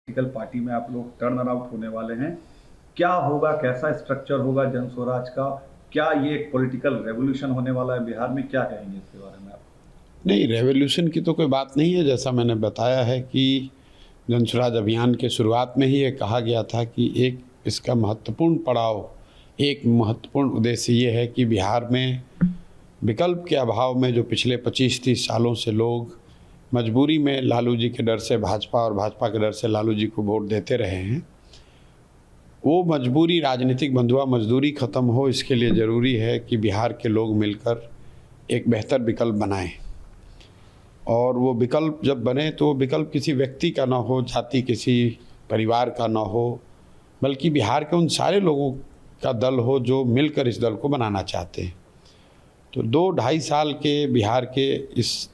Political party में आप लोग टर्न अराउंड होने वाले हैं। क्या होगा, कैसा स्ट्रक्चर होगा जन स्वराज का? क्या ये एक पॉलिटिकल रेवोल्यूशन होने वाला है बिहार में? क्या कहेंगे इसके बारे में आप? नहीं, रेवोल्यूशन की तो कोई बात नहीं है। जैसा मैंने बताया है कि जन स्वराज अभियान के शुरुआत में ही ये कहा गया था कि एक इसका महत्वपूर्ण पड़ाव, एक महत्वपूर्ण उद्देश्य ये है कि बिहार में विकल्प के अभाव में जो पिछले 25-30 सालों से लोग मजबूरी में लालू जी के डर से भाजपा और भाजपा के डर से लालू जी को वोट देते रहे हैं, वो मजबूरी, राजनीतिक बंधुआ मजदूरी ख़त्म हो। इसके लिए ज़रूरी है कि बिहार के लोग मिलकर एक बेहतर विकल्प बनाएं। और वो विकल्प जब बने तो वो विकल्प किसी व्यक्ति का ना हो, जाति किसी परिवार का ना हो, बल्कि बिहार के उन सारे लोगों का दल हो जो मिलकर इस दल को बनाना चाहते हैं। तो 2-2.5 साल के बिहार के इस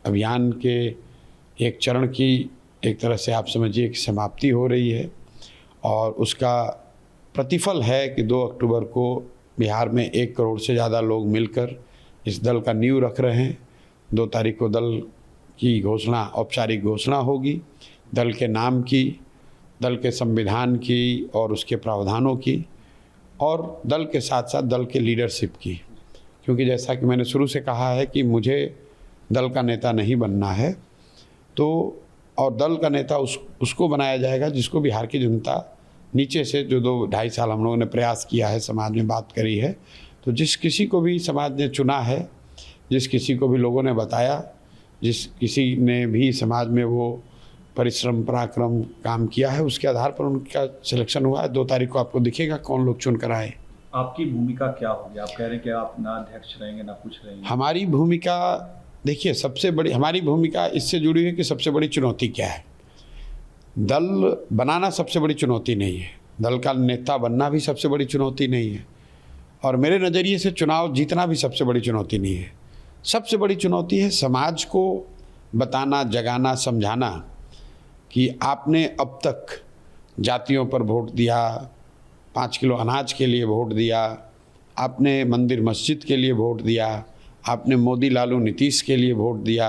अभियान के एक चरण की एक तरह से आप समझिए कि समाप्ति हो रही है, और उसका प्रतिफल है कि 2 अक्टूबर को बिहार में 1 करोड़ से ज़्यादा लोग मिलकर इस दल का नींव रख रहे हैं। 2 तारीख को दल की घोषणा, औपचारिक घोषणा होगी, दल के नाम की, दल के संविधान की और उसके प्रावधानों की, और दल के साथ साथ दल के लीडरशिप की। क्योंकि जैसा कि मैंने शुरू से कहा है कि मुझे दल का नेता नहीं बनना है, तो और दल का नेता उसको बनाया जाएगा जिसको बिहार की जनता नीचे से, जो 2-2.5 साल हम लोगों ने प्रयास किया है, समाज में बात करी है, तो जिस किसी को भी समाज ने चुना है, जिस किसी को भी लोगों ने बताया, जिस किसी ने भी समाज में वो परिश्रम पराक्रम काम किया है, उसके आधार पर उनका सिलेक्शन हुआ है। 2 तारीख को आपको दिखेगा कौन लोग चुन कर आए। आपकी भूमिका क्या होगी? आप कह रहे हैं कि आप ना अध्यक्ष रहेंगे ना कुछ रहेंगे। हमारी भूमिका, देखिए, सबसे बड़ी हमारी भूमिका इससे जुड़ी है कि सबसे बड़ी चुनौती क्या है। दल बनाना सबसे बड़ी चुनौती नहीं है, दल का नेता बनना भी सबसे बड़ी चुनौती नहीं है, और मेरे नज़रिए से चुनाव जीतना भी सबसे बड़ी चुनौती नहीं है। सबसे बड़ी चुनौती है समाज को बताना, जगाना, समझाना कि आपने अब तक जातियों पर वोट दिया, 5 किलो अनाज के लिए वोट दिया, आपने मंदिर मस्जिद के लिए वोट दिया, आपने मोदी लालू नीतीश के लिए वोट दिया,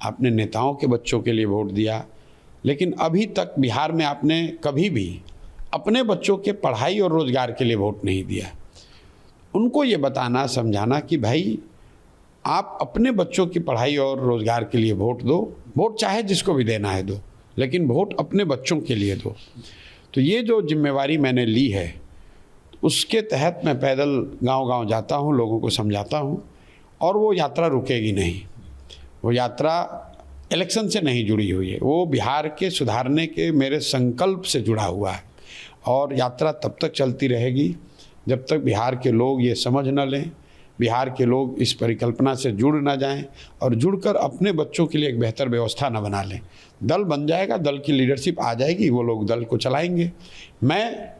आपने नेताओं के बच्चों के लिए वोट दिया, लेकिन अभी तक बिहार में आपने कभी भी अपने बच्चों के पढ़ाई और रोज़गार के लिए वोट नहीं दिया। उनको ये बताना, समझाना कि भाई आप अपने बच्चों की पढ़ाई और रोज़गार के लिए वोट दो, वोट चाहे जिसको भी देना है दो, लेकिन वोट अपने बच्चों के लिए दो। तो ये जो जिम्मेवारी मैंने ली है, उसके तहत मैं पैदल गांव-गांव जाता हूं, लोगों को समझाता हूं, और वो यात्रा रुकेगी नहीं। वो यात्रा इलेक्शन से नहीं जुड़ी हुई है, वो बिहार के सुधारने के मेरे संकल्प से जुड़ा हुआ है, और यात्रा तब तक चलती रहेगी जब तक बिहार के लोग ये समझ न लें, बिहार के लोग इस परिकल्पना से जुड़ ना जाएं, और जुड़कर अपने बच्चों के लिए एक बेहतर व्यवस्था न बना लें। दल बन जाएगा, दल की लीडरशिप आ जाएगी, वो लोग दल को चलाएंगे। मैं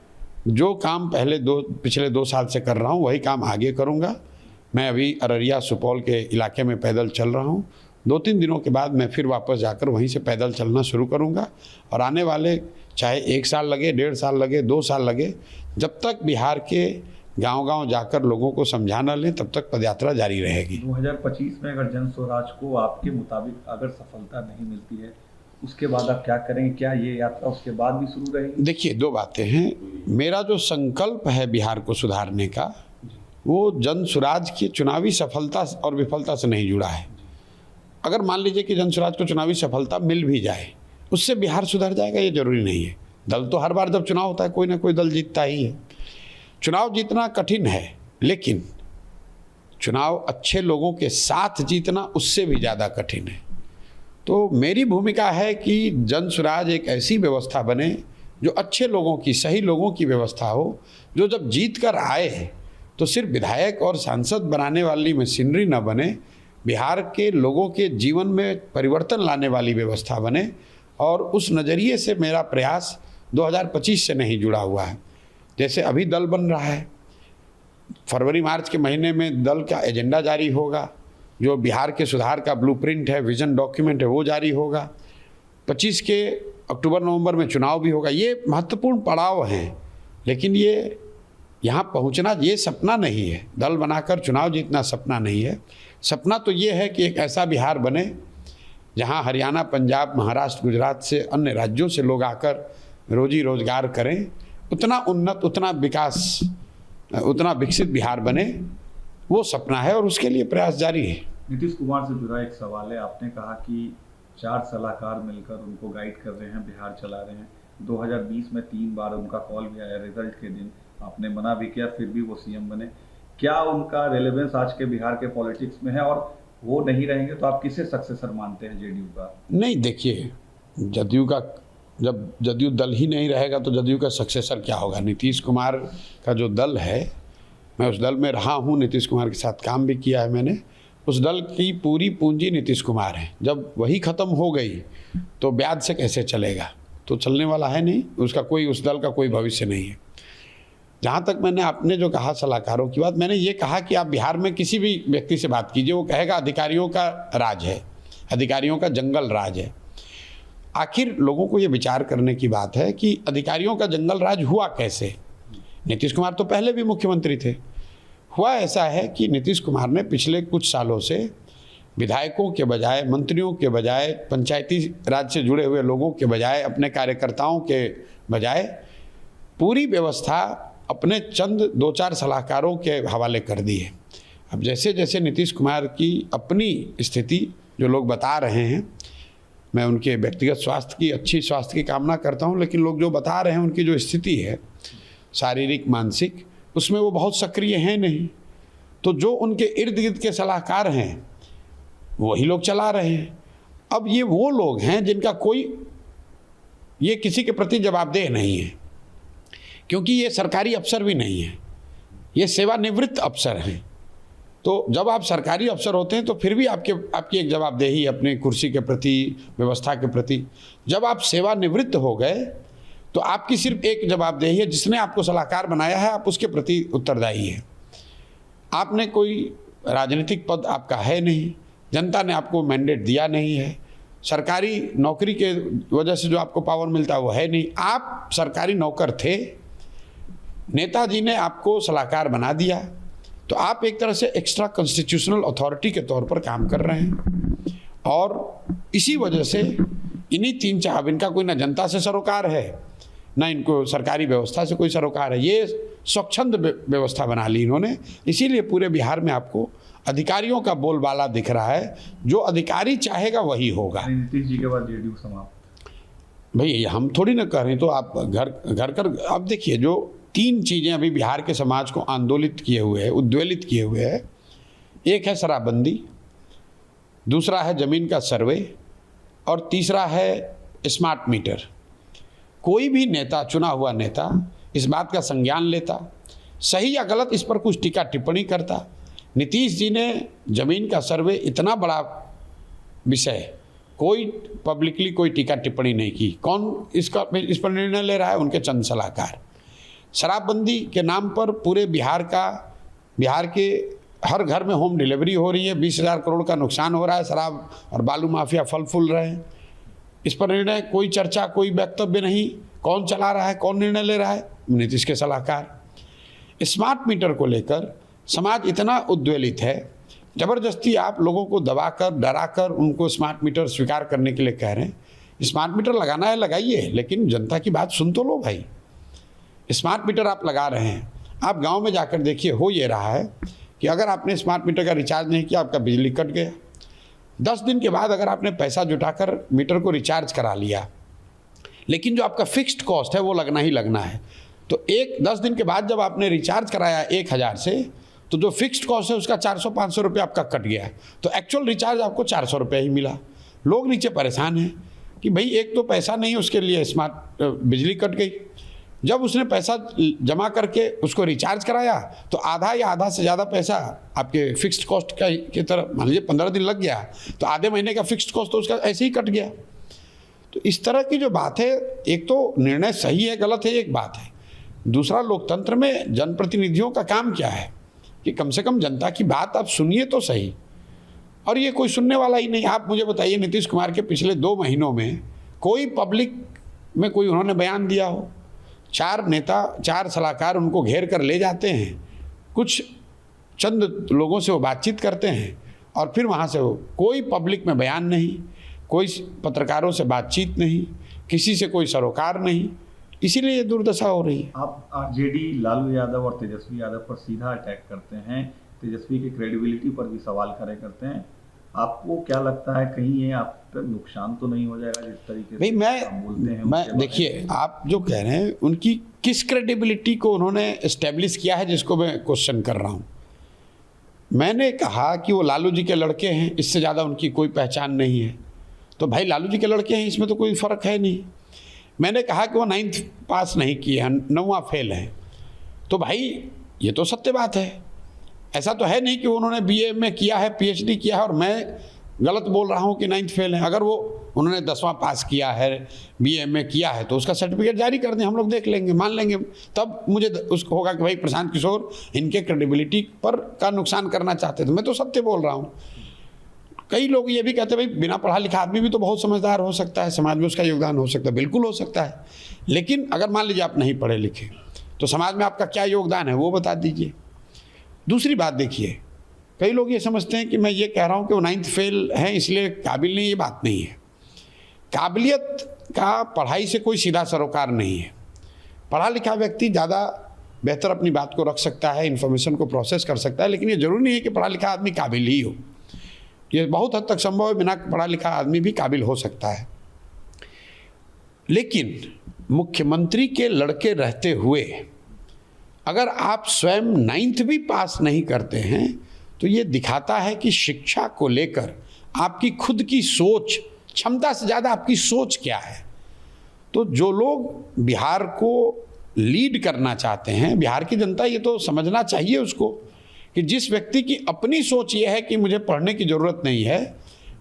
जो काम पिछले 2 साल से कर रहा हूँ वही काम आगे करूँगा। मैं अभी अररिया, सुपौल के इलाके में पैदल चल रहा हूँ। 2-3 दिनों के बाद मैं फिर वापस जाकर वहीं से पैदल चलना शुरू करूँगा, और आने वाले चाहे 1 साल लगे, 1.5 साल लगे, 2 साल लगे, जब तक बिहार के गांव-गांव जाकर लोगों को समझाना लें, तब तक पदयात्रा जारी रहेगी। 2025 में अगर जन स्वराज को आपके मुताबिक अगर सफलता नहीं मिलती है, उसके बाद आप क्या करेंगे? क्या ये यात्रा उसके बाद भी शुरू रहेगी? देखिए, 2 बातें हैं। मेरा जो संकल्प है बिहार को सुधारने का, वो जन स्वराज की चुनावी सफलता और विफलता से नहीं जुड़ा है। अगर मान लीजिए कि जन स्वराज को चुनावी सफलता मिल भी जाए, उससे बिहार सुधर जाएगा ये जरूरी नहीं है। दल तो हर बार जब चुनाव होता है कोई ना कोई दल जीतता ही है। चुनाव जीतना कठिन है, लेकिन चुनाव अच्छे लोगों के साथ जीतना उससे भी ज़्यादा कठिन है। तो मेरी भूमिका है कि जन स्वराज एक ऐसी व्यवस्था बने जो अच्छे लोगों की, सही लोगों की व्यवस्था हो, जो जब जीत कर आए तो सिर्फ विधायक और सांसद बनाने वाली मशीनरी न बने, बिहार के लोगों के जीवन में परिवर्तन लाने वाली व्यवस्था बने। और उस नज़रिए से मेरा प्रयास 2025 से नहीं जुड़ा हुआ है। जैसे अभी दल बन रहा है, फरवरी-मार्च के महीने में दल का एजेंडा जारी होगा, जो बिहार के सुधार का ब्लूप्रिंट है, विजन डॉक्यूमेंट है, वो जारी होगा। 25 के अक्टूबर-नवंबर में चुनाव भी होगा। ये महत्वपूर्ण पड़ाव हैं, लेकिन ये यहाँ पहुँचना ये सपना नहीं है। दल बनाकर चुनाव जीतना सपना नहीं है। सपना तो ये है कि एक ऐसा बिहार बने जहाँ हरियाणा, पंजाब, महाराष्ट्र, गुजरात से अन्य राज्यों से लोग आकर रोजी रोजगार करें, उतना उन्नत, उतना विकास, उतना विकसित बिहार बने, वो सपना है और उसके लिए प्रयास जारी है। नीतीश कुमार से जुड़ा एक सवाल है। आपने कहा कि 4 सलाहकार मिलकर उनको गाइड कर रहे हैं, बिहार चला रहे हैं। 2020 में 3 बार उनका कॉल भी आया, रिजल्ट के दिन आपने मना भी किया, फिर भी वो सीएम बने। क्या उनका रेलेवेंस आज के बिहार के पॉलिटिक्स में है, और वो नहीं रहेंगे तो आप किसे सक्सेसर मानते हैं जेडीयू का? नहीं, देखिए, जदयू का, जब जदयू दल ही नहीं रहेगा तो जदयू का सक्सेसर क्या होगा? नीतीश कुमार का जो दल है, मैं उस दल में रहा हूँ, नीतीश कुमार के साथ काम भी किया है मैंने। उस दल की पूरी पूंजी नीतीश कुमार है। जब वही ख़त्म हो गई तो ब्याज से कैसे चलेगा? तो चलने वाला है नहीं, उसका कोई, उस दल का कोई भविष्य नहीं है। जहाँ तक मैंने, आपने जो कहा सलाहकारों की बात, मैंने ये कहा कि आप बिहार में किसी भी व्यक्ति से बात कीजिए, वो कहेगा अधिकारियों का राज है, अधिकारियों का जंगल राज है। आखिर लोगों को ये विचार करने की बात है कि अधिकारियों का जंगल राज हुआ कैसे? नीतीश कुमार तो पहले भी मुख्यमंत्री थे। हुआ ऐसा है कि नीतीश कुमार ने पिछले कुछ सालों से विधायकों के बजाय, मंत्रियों के बजाय, पंचायती राज से जुड़े हुए लोगों के बजाय, अपने कार्यकर्ताओं के बजाय पूरी व्यवस्था अपने चंद 2-4 सलाहकारों के हवाले कर दी है। अब जैसे जैसे नीतीश कुमार की अपनी स्थिति जो लोग बता रहे हैं, मैं उनके व्यक्तिगत स्वास्थ्य की, अच्छी स्वास्थ्य की कामना करता हूं, लेकिन लोग जो बता रहे हैं उनकी जो स्थिति है शारीरिक, मानसिक, उसमें वो बहुत सक्रिय हैं नहीं। तो जो उनके इर्द गिर्द के सलाहकार हैं वही लोग चला रहे हैं। अब ये वो लोग हैं जिनका कोई, ये किसी के प्रति जवाबदेह नहीं है, क्योंकि ये सरकारी अफसर भी नहीं है, ये सेवानिवृत्त अफसर हैं। तो जब आप सरकारी अफसर होते हैं तो फिर भी आपकी एक जवाबदेही अपनी कुर्सी के प्रति, व्यवस्था के प्रति। जब आप सेवानिवृत्त हो गए तो आपकी सिर्फ एक जवाबदेही है, जिसने आपको सलाहकार बनाया है आप उसके प्रति उत्तरदायी है। आपने कोई राजनीतिक पद आपका है नहीं, जनता ने आपको मैंडेट दिया नहीं है, सरकारी नौकरी के वजह से जो आपको पावर मिलता है वो है नहीं। आप सरकारी नौकर थे, नेताजी ने आपको सलाहकार बना दिया, तो आप एक तरह से एक्स्ट्रा कॉन्स्टिट्यूशनल अथॉरिटी के तौर पर काम कर रहे हैं। और इसी वजह से इन्हीं 3-4, अब इनका कोई ना जनता से सरोकार है, ना इनको सरकारी व्यवस्था से कोई सरोकार है। ये स्वच्छंद व्यवस्था बना ली इन्होंने, इसीलिए पूरे बिहार में आपको अधिकारियों का बोलबाला दिख रहा है। जो अधिकारी चाहेगा वही होगा। नीतीश जी के बाद जेडीयू समाप्त? भाई हम थोड़ी ना कर रहे हैं, तो आप घर कर, अब देखिए, जो 3 चीज़ें अभी बिहार के समाज को आंदोलित किए हुए है, उद्वेलित किए हुए है। एक है शराबबंदी, दूसरा है ज़मीन का सर्वे, और तीसरा है स्मार्ट मीटर। कोई भी नेता, चुना हुआ नेता, इस बात का संज्ञान लेता, सही या गलत इस पर कुछ टीका टिप्पणी करता। नीतीश जी ने ज़मीन का सर्वे, इतना बड़ा विषय, कोई पब्लिकली कोई टीका टिप्पणी नहीं की। कौन इस पर निर्णय ले रहा है? उनके चंद सलाहकार। शराबबंदी के नाम पर पूरे बिहार के हर घर में होम डिलीवरी हो रही है, 20,000 करोड़ का नुकसान हो रहा है, शराब और बालू माफिया फल फूल रहे हैं। इस पर निर्णय, कोई चर्चा, कोई वक्तव्य नहीं। कौन चला रहा है, कौन निर्णय ले रहा है? नीतीश के सलाहकार। स्मार्ट मीटर को लेकर समाज इतना उद्वेलित है, ज़बरदस्ती आप लोगों को दबाकर, डराकर उनको स्मार्ट मीटर स्वीकार करने के लिए कह रहे हैं। स्मार्ट मीटर लगाना है लगाइए, लेकिन जनता की बात सुन तो लो भाई। स्मार्ट मीटर आप लगा रहे हैं, आप गांव में जाकर देखिए, हो ये रहा है कि अगर आपने स्मार्ट मीटर का रिचार्ज नहीं किया, आपका बिजली कट गया। 10 दिन के बाद अगर आपने पैसा जुटाकर मीटर को रिचार्ज करा लिया, लेकिन जो आपका फिक्स्ड कॉस्ट है वो लगना ही लगना है, तो 10 दिन के बाद जब आपने रिचार्ज कराया 1000 से, तो जो फिक्स्ड कॉस्ट है उसका 400-500 रुपये आपका कट गया, तो एक्चुअल रिचार्ज आपको 400 रुपये ही मिला। लोग नीचे परेशान हैं कि भाई एक तो पैसा नहीं, उसके लिए स्मार्ट बिजली कट गई। जब उसने पैसा जमा करके उसको रिचार्ज कराया तो आधा या आधा से ज़्यादा पैसा आपके फिक्स्ड कॉस्ट का की तरह, मान लीजिए 15 दिन लग गया तो आधे महीने का फिक्स्ड कॉस्ट तो उसका ऐसे ही कट गया। तो इस तरह की जो बात है, एक तो निर्णय सही है गलत है एक बात है, दूसरा लोकतंत्र में जनप्रतिनिधियों का काम क्या है कि कम से कम जनता की बात आप सुनिए तो सही, और ये कोई सुनने वाला ही नहीं। आप मुझे बताइए, नीतीश कुमार के पिछले 2 महीनों में कोई पब्लिक में कोई उन्होंने बयान दिया हो? 4 नेता, 4 सलाहकार उनको घेर कर ले जाते हैं, कुछ चंद लोगों से वो बातचीत करते हैं और फिर वहाँ से वो, कोई पब्लिक में बयान नहीं, कोई पत्रकारों से बातचीत नहीं, किसी से कोई सरोकार नहीं, इसीलिए ये दुर्दशा हो रही है। आप आरजेडी लालू यादव और तेजस्वी यादव पर सीधा अटैक करते हैं, तेजस्वी की क्रेडिबिलिटी पर भी सवाल खड़े करते हैं। आपको क्या लगता है कहीं ये आप पर नुकसान तो नहीं हो जाएगा जिस तरीके भाई से आप बोलते हैं? मैं देखिए, आप जो कह रहे हैं उनकी किस क्रेडिबिलिटी को उन्होंने एस्टेब्लिश किया है जिसको मैं क्वेश्चन कर रहा हूँ। मैंने कहा कि वो लालू जी के लड़के हैं, इससे ज़्यादा उनकी कोई पहचान नहीं है। तो भाई लालू जी के लड़के हैं, इसमें तो कोई फ़र्क है नहीं। मैंने कहा कि वो 9th पास नहीं किए हैं, 9वां फेल हैं, तो भाई ये तो सत्य बात है। ऐसा तो है नहीं कि उन्होंने BA में किया है, PhD किया है और मैं गलत बोल रहा हूँ कि 9th फेल है। अगर वो उन्होंने 10वां पास किया है, BA में किया है, तो उसका सर्टिफिकेट जारी कर दें, हम लोग देख लेंगे, मान लेंगे। तब मुझे उसको होगा कि भाई प्रशांत किशोर इनके क्रेडिबिलिटी पर का नुकसान करना चाहते थे। मैं तो सत्य बोल रहा हूँ। कई लोग ये भी कहते हैं भाई बिना पढ़ा लिखा आदमी भी तो बहुत समझदार हो सकता है, समाज में उसका योगदान हो सकता है। बिल्कुल हो सकता है, लेकिन अगर मान लीजिए आप नहीं पढ़े लिखे तो समाज में आपका क्या योगदान है वो बता दीजिए। दूसरी बात देखिए, कई लोग ये समझते हैं कि मैं ये कह रहा हूँ कि वो 9th फेल हैं इसलिए काबिल नहीं, ये बात नहीं है। काबिलियत का पढ़ाई से कोई सीधा सरोकार नहीं है। पढ़ा लिखा व्यक्ति ज़्यादा बेहतर अपनी बात को रख सकता है, इन्फॉर्मेशन को प्रोसेस कर सकता है, लेकिन ये ज़रूरी नहीं है कि पढ़ा लिखा आदमी काबिल ही हो। ये बहुत हद तक संभव है, बिना पढ़ा लिखा आदमी भी काबिल हो सकता है। लेकिन मुख्यमंत्री के लड़के रहते हुए अगर आप स्वयं 9th भी पास नहीं करते हैं तो ये दिखाता है कि शिक्षा को लेकर आपकी खुद की सोच, क्षमता से ज़्यादा आपकी सोच क्या है। तो जो लोग बिहार को लीड करना चाहते हैं, बिहार की जनता ये तो समझना चाहिए उसको कि जिस व्यक्ति की अपनी सोच ये है कि मुझे पढ़ने की ज़रूरत नहीं है,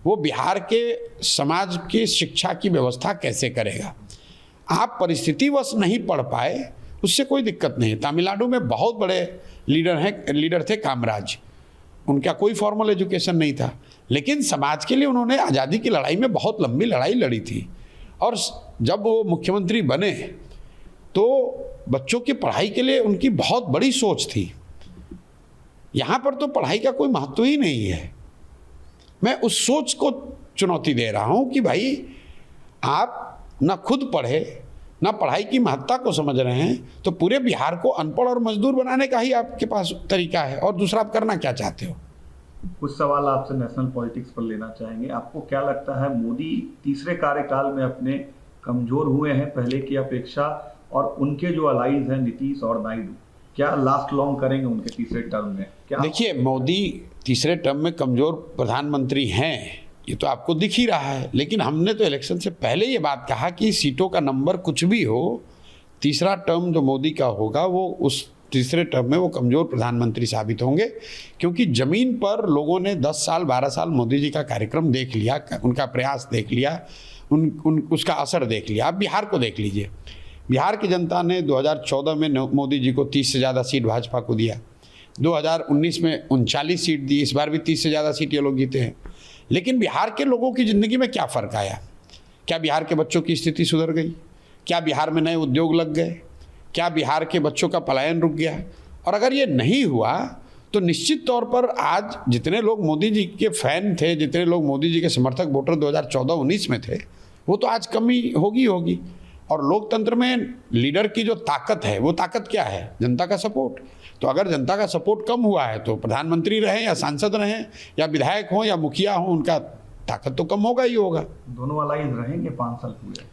वो बिहार के समाज की शिक्षा की व्यवस्था कैसे करेगा। आप परिस्थितिवश नहीं पढ़ पाए, उससे कोई दिक्कत नहीं है। तमिलनाडु में बहुत बड़े लीडर थे कामराज, उनका कोई फॉर्मल एजुकेशन नहीं था, लेकिन समाज के लिए उन्होंने आज़ादी की लड़ाई में बहुत लंबी लड़ाई लड़ी थी। और जब वो मुख्यमंत्री बने तो बच्चों की पढ़ाई के लिए उनकी बहुत बड़ी सोच थी। यहाँ पर तो पढ़ाई का कोई महत्व ही नहीं है। मैं उस सोच को चुनौती दे रहा हूँ कि भाई आप ना खुद पढ़े, ना पढ़ाई की महत्ता को समझ रहे हैं, तो पूरे बिहार को अनपढ़ और मजदूर बनाने का ही आपके पास तरीका है। और दूसरा आप करना क्या चाहते हो? कुछ सवाल आपसे नेशनल पॉलिटिक्स पर लेना चाहेंगे। आपको क्या लगता है मोदी तीसरे कार्यकाल में अपने कमजोर हुए हैं पहले की अपेक्षा, और उनके जो अलाइज हैं नीतीश और नायडू, क्या लास्ट लॉन्ग करेंगे उनके तीसरे टर्म में? क्या देखिए, मोदी तीसरे टर्म में कमजोर प्रधानमंत्री हैं, ये तो आपको दिख ही रहा है। लेकिन हमने तो इलेक्शन से पहले ये बात कहा कि सीटों का नंबर कुछ भी हो, तीसरा टर्म जो मोदी का होगा वो उस तीसरे टर्म में वो कमज़ोर प्रधानमंत्री साबित होंगे। क्योंकि ज़मीन पर लोगों ने 10 साल 12 साल मोदी जी का कार्यक्रम देख लिया, उनका प्रयास देख लिया, उसका असर देख लिया। आप बिहार को देख लीजिए, बिहार की जनता ने 2014 में मोदी जी को 30 से ज़्यादा सीट भाजपा को दिया, 2019 में 39 सीट दी, इस बार भी 30 से ज़्यादा सीट ये लोग जीते हैं। लेकिन बिहार के लोगों की ज़िंदगी में क्या फ़र्क आया? क्या बिहार के बच्चों की स्थिति सुधर गई? क्या बिहार में नए उद्योग लग गए? क्या बिहार के बच्चों का पलायन रुक गया? और अगर ये नहीं हुआ तो निश्चित तौर पर आज जितने लोग मोदी जी के फ़ैन थे, जितने लोग मोदी जी के समर्थक वोटर 2014-19 में थे, वो तो आज कमी होगी। और लोकतंत्र में लीडर की जो ताकत है, वो ताकत क्या है? जनता का सपोर्ट। तो अगर जनता का सपोर्ट कम हुआ है तो प्रधानमंत्री रहें या सांसद रहें या विधायक हों या मुखिया हों, उनका ताकत तो कम होगा ही होगा। दोनों अलाइज रहेंगे 5 साल पूरे?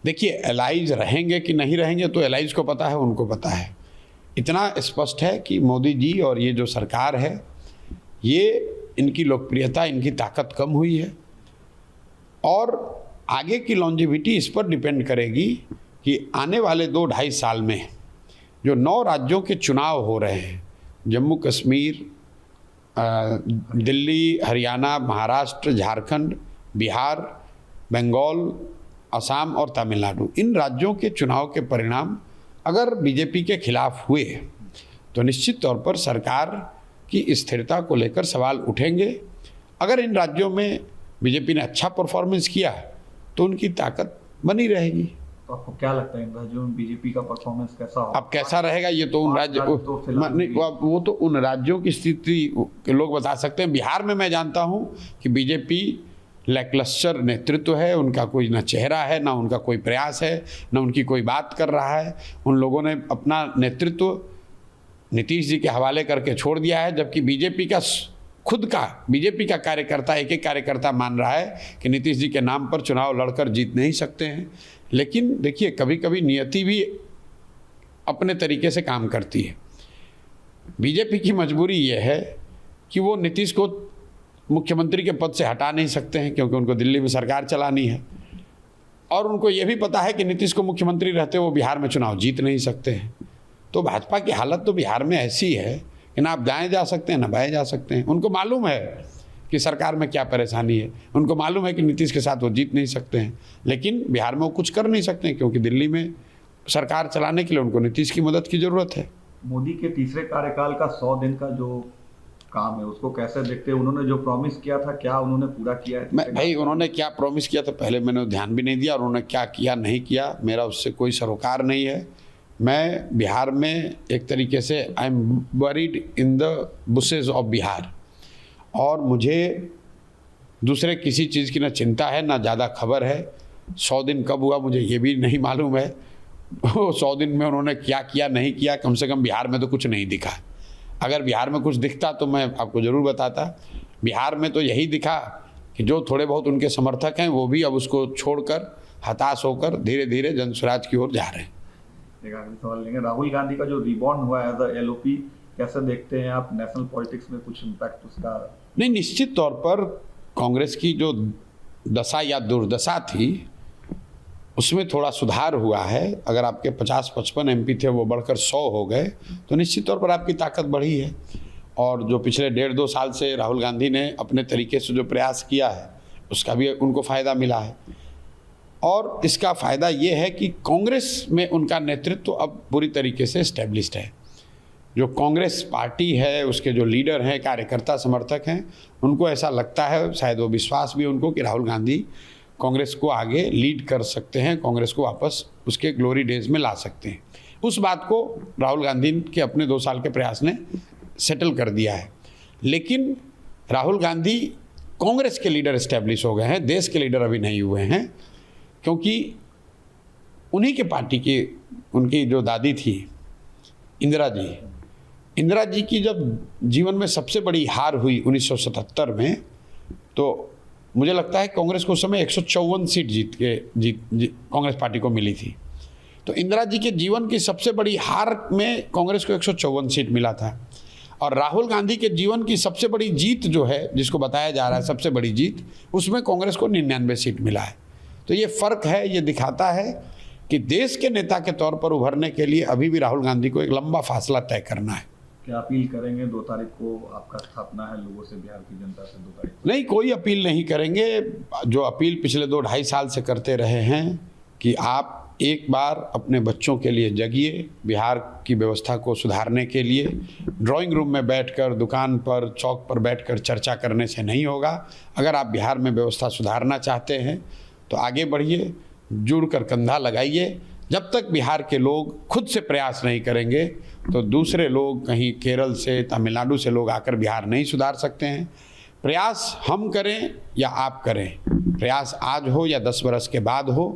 देखिए, एलाइज रहेंगे कि नहीं रहेंगे तो एलाइज को पता है, उनको पता है। इतना स्पष्ट है कि मोदी जी और ये जो सरकार है, ये इनकी लोकप्रियता, इनकी ताकत कम हुई है। और आगे की लॉन्जिविटी इस पर डिपेंड करेगी कि आने वाले 2-2.5 साल में जो 9 राज्यों के चुनाव हो रहे हैं, जम्मू कश्मीर, दिल्ली, हरियाणा, महाराष्ट्र, झारखंड, बिहार, बंगाल, असम और तमिलनाडु, इन राज्यों के चुनाव के परिणाम अगर बीजेपी के खिलाफ हुए तो निश्चित तौर पर सरकार की स्थिरता को लेकर सवाल उठेंगे। अगर इन राज्यों में बीजेपी ने अच्छा परफॉर्मेंस किया तो उनकी ताकत बनी रहेगी। तो आपको क्या लगता है इन राज्यों में बीजेपी का परफॉर्मेंस कैसा होगा? अब कैसा रहेगा ये तो उन राज्य वो तो उन राज्यों की स्थिति के लोग बता सकते हैं। बिहार में मैं जानता हूँ कि बीजेपी लैकलस्टर नेतृत्व है, उनका कोई ना चेहरा है, ना उनका कोई प्रयास है, ना उनकी कोई बात कर रहा है। उन लोगों ने अपना नेतृत्व नीतीश जी के हवाले करके छोड़ दिया है, जबकि बीजेपी का कार्यकर्ता, एक एक कार्यकर्ता मान रहा है कि नीतीश जी के नाम पर चुनाव लड़कर जीत नहीं सकते हैं। लेकिन देखिए, कभी कभी नियति भी अपने तरीके से काम करती है। बीजेपी की मजबूरी ये है कि वो नीतीश को मुख्यमंत्री के पद से हटा नहीं सकते हैं, क्योंकि उनको दिल्ली में सरकार चलानी है, और उनको ये भी पता है कि नीतीश को मुख्यमंत्री रहते वो बिहार में चुनाव जीत नहीं सकते हैं। तो भाजपा की हालत तो बिहार में ऐसी है कि ना आप दाएं जा सकते हैं ना बाएं जा सकते हैं। उनको मालूम है कि सरकार में क्या परेशानी है, उनको मालूम है कि नीतीश के साथ वो जीत नहीं सकते हैं, लेकिन बिहार में वो कुछ कर नहीं सकते हैं, क्योंकि दिल्ली में सरकार चलाने के लिए उनको नीतीश की मदद की ज़रूरत है। मोदी के तीसरे कार्यकाल का 100 दिन का जो काम है उसको कैसे देखते हैं? उन्होंने जो प्रॉमिस किया था, क्या उन्होंने पूरा किया है? भाई, उन्होंने क्या प्रॉमिस किया था पहले मैंने ध्यान भी नहीं दिया, और उन्होंने क्या किया नहीं किया मेरा उससे कोई सरोकार नहीं है। मैं बिहार में एक तरीके से I am buried in the bushes of Bihar, और मुझे दूसरे किसी चीज़ की ना चिंता है ना ज़्यादा खबर है। 100 दिन कब हुआ मुझे ये भी नहीं मालूम है। 100 दिन में उन्होंने क्या किया नहीं किया, कम से कम बिहार में तो कुछ नहीं दिखा। अगर बिहार में कुछ दिखता तो मैं आपको ज़रूर बताता। बिहार में तो यही दिखा कि जो थोड़े बहुत उनके समर्थक हैं वो भी अब उसको छोड़कर हताश होकर धीरे धीरे जनस्वराज की ओर जा रहे हैं। एक आखिरी सवाल लेंगे, राहुल गांधी का जो रिबॉर्न हुआ एज अ एलओपी, कैसे देखते हैं आप? नेशनल पॉलिटिक्स में कुछ इम्पैक्ट उसका? नहीं, निश्चित तौर पर कांग्रेस की जो दशा या दुर्दशा थी उसमें थोड़ा सुधार हुआ है। अगर आपके 50-55 एमपी थे वो बढ़कर 100 हो गए, तो निश्चित तौर पर आपकी ताकत बढ़ी है। और जो पिछले 1.5-2 साल से राहुल गांधी ने अपने तरीके से जो प्रयास किया है उसका भी उनको फ़ायदा मिला है। और इसका फ़ायदा ये है कि कांग्रेस में उनका नेतृत्व अब पूरी तरीके से इस्टेब्लिश्ड है। जो कांग्रेस पार्टी है, उसके जो लीडर हैं, कार्यकर्ता समर्थक हैं, उनको ऐसा लगता है, शायद वो विश्वास भी उनको, कि राहुल गांधी कांग्रेस को आगे लीड कर सकते हैं, कांग्रेस को वापस उसके ग्लोरी डेज में ला सकते हैं। उस बात को राहुल गांधी के अपने 2 साल के प्रयास ने सेटल कर दिया है। लेकिन राहुल गांधी कांग्रेस के लीडर इस्टेब्लिश हो गए हैं, देश के लीडर अभी नहीं हुए हैं, क्योंकि उन्हीं के पार्टी की, उनकी जो दादी थी इंदिरा जी की जब जीवन में सबसे बड़ी हार हुई 1977 में, तो मुझे लगता है कांग्रेस को उस समय 154 सीट कांग्रेस पार्टी को मिली थी। तो इंदिरा जी के जीवन की सबसे बड़ी हार में कांग्रेस को 154 सीट मिला था। और राहुल गांधी के जीवन की सबसे बड़ी जीत जो है, जिसको बताया जा रहा है सबसे बड़ी जीत, उसमें कांग्रेस को 99 सीट मिला है। तो ये फ़र्क है, ये दिखाता है कि देश के नेता के तौर पर उभरने के लिए अभी भी राहुल गांधी को एक लंबा फासला तय करना है। क्या अपील करेंगे? 2 तारीख को आपका स्थापना है लोगों से, बिहार की जनता से 2 तारीख को? नहीं, कोई अपील नहीं करेंगे। जो अपील पिछले 2-2.5 साल से करते रहे हैं कि आप एक बार अपने बच्चों के लिए जगिए, बिहार की व्यवस्था को सुधारने के लिए। ड्राइंग रूम में बैठकर, दुकान पर, चौक पर बैठकर चर्चा करने से नहीं होगा। अगर आप बिहार में व्यवस्था सुधारना चाहते हैं तो आगे बढ़िए, जुड़कर कंधा लगाइए। जब तक बिहार के लोग खुद से प्रयास नहीं करेंगे तो दूसरे लोग, कहीं केरल से, तमिलनाडु से लोग आकर बिहार नहीं सुधार सकते हैं। प्रयास हम करें या आप करें, प्रयास आज हो या 10 बरस के बाद हो,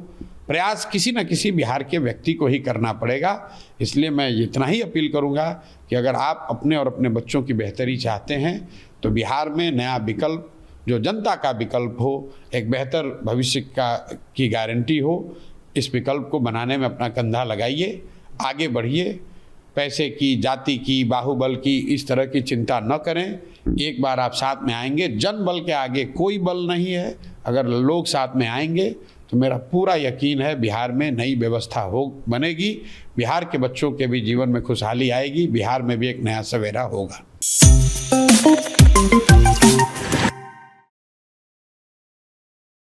प्रयास किसी न किसी बिहार के व्यक्ति को ही करना पड़ेगा। इसलिए मैं इतना ही अपील करूंगा कि अगर आप अपने और अपने बच्चों की बेहतरी चाहते हैं तो बिहार में नया विकल्प, जो जनता का विकल्प हो, एक बेहतर भविष्य की गारंटी हो, इस विकल्प को बनाने में अपना कंधा लगाइए, आगे बढ़िए। पैसे की, जाति की, बाहुबल की, इस तरह की चिंता न करें। एक बार आप साथ में आएंगे, जन बल के आगे कोई बल नहीं है। अगर लोग साथ में आएंगे तो मेरा पूरा यकीन है बिहार में नई व्यवस्था बनेगी, बिहार के बच्चों के भी जीवन में खुशहाली आएगी, बिहार में भी एक नया सवेरा होगा।